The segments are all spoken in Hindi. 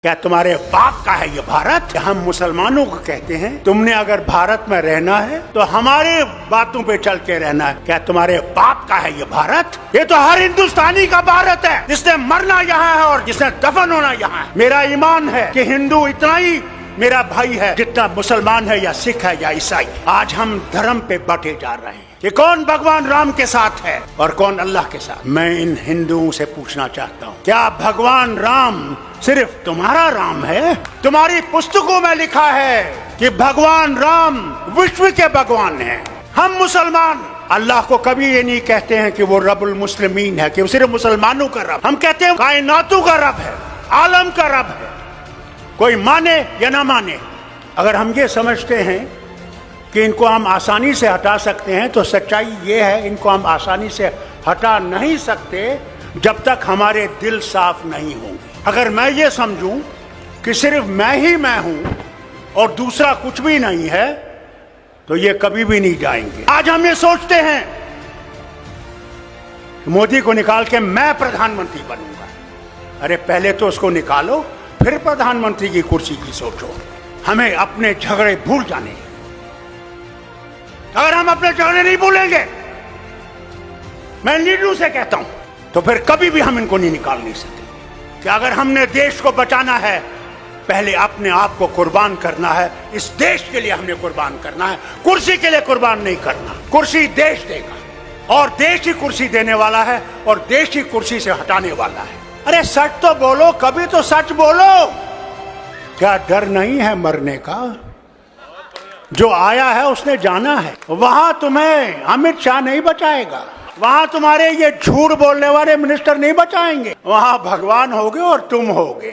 क्या तुम्हारे बाप का है ये भारत? हम मुसलमानों को कहते हैं तुमने अगर भारत में रहना है तो हमारे बातों पे चल के रहना है। क्या तुम्हारे बाप का है ये भारत? ये तो हर हिंदुस्तानी का भारत है, जिसने मरना यहाँ है और जिसने दफन होना यहाँ है। मेरा ईमान है कि हिंदू इतना ही मेरा भाई है जितना मुसलमान है या सिख है या ईसाई। आज हम धर्म पे बटे जा रहे हैं कि कौन भगवान राम के साथ है और कौन अल्लाह के साथ। मैं इन हिंदुओं से पूछना चाहता हूँ, क्या भगवान राम सिर्फ तुम्हारा राम है? तुम्हारी पुस्तकों में लिखा है कि भगवान राम विश्व के भगवान हैं। हम मुसलमान अल्लाह को कभी ये नहीं कहते हैं कि वो रब्बुल मुस्लिमीन है, कि वो सिर्फ मुसलमानों का रब। हम कहते हैं कायनातों का रब है, आलम का रब है, कोई माने या ना माने। अगर हम ये समझते हैं कि इनको हम आसानी से हटा सकते हैं तो सच्चाई ये है, इनको हम आसानी से हटा नहीं सकते जब तक हमारे दिल साफ नहीं होंगे। अगर मैं ये समझूं कि सिर्फ मैं ही मैं हूं और दूसरा कुछ भी नहीं है तो ये कभी भी नहीं जाएंगे। आज हम ये सोचते हैं मोदी को निकाल के मैं प्रधानमंत्री बनूंगा। अरे पहले तो उसको निकालो, फिर प्रधानमंत्री की कुर्सी की सोचो। हमें अपने झगड़े भूल जाने। अगर हम अपने झगड़े नहीं भूलेंगे, मैं लीडरों से कहता हूं, तो फिर कभी भी हम इनको नहीं निकाल नहीं सकते। कि अगर हमने देश को बचाना है, पहले अपने आप को कुर्बान करना है। इस देश के लिए हमने कुर्बान करना है, कुर्सी के लिए कुर्बान नहीं करना। कुर्सी देश देगा और देश ही कुर्सी देने वाला है और देश ही कुर्सी से हटाने वाला है। अरे सच तो बोलो, कभी तो सच बोलो। क्या डर नहीं है मरने का? जो आया है उसने जाना है। वहां तुम्हें अमित शाह नहीं बचाएगा, वहां तुम्हारे ये झूठ बोलने वाले मिनिस्टर नहीं बचाएंगे। वहां भगवान होगे और तुम होगे।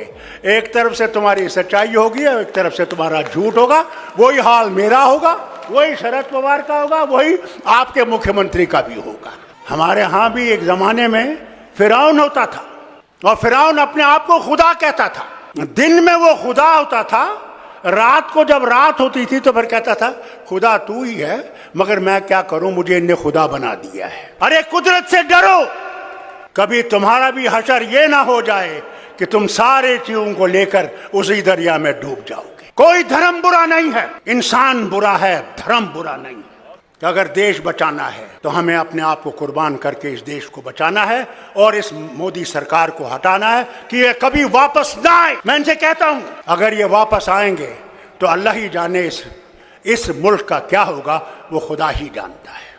एक तरफ से तुम्हारी सच्चाई होगी और एक तरफ से तुम्हारा झूठ होगा। वही हाल मेरा होगा, वही शरद पवार का होगा, वही आपके मुख्यमंत्री का भी होगा। हमारे यहाँ भी एक जमाने में फिरौन होता था और फिरौन अपने आप को खुदा कहता था। दिन में वो खुदा होता था, रात को जब रात होती थी तो फिर कहता था खुदा तू ही है, मगर मैं क्या करूं, मुझे इन्हें खुदा बना दिया है। अरे कुदरत से डरो, कभी तुम्हारा भी हशर ये ना हो जाए कि तुम सारे चीजों को लेकर उसी दरिया में डूब जाओगे। कोई धर्म बुरा नहीं है, इंसान बुरा है, धर्म बुरा नहीं है। कि अगर देश बचाना है तो हमें अपने आप को कुर्बान करके इस देश को बचाना है और इस मोदी सरकार को हटाना है कि ये कभी वापस ना आए। मैं इनसे कहता हूं, अगर ये वापस आएंगे तो अल्लाह ही जाने इस मुल्क का क्या होगा, वो खुदा ही जानता है।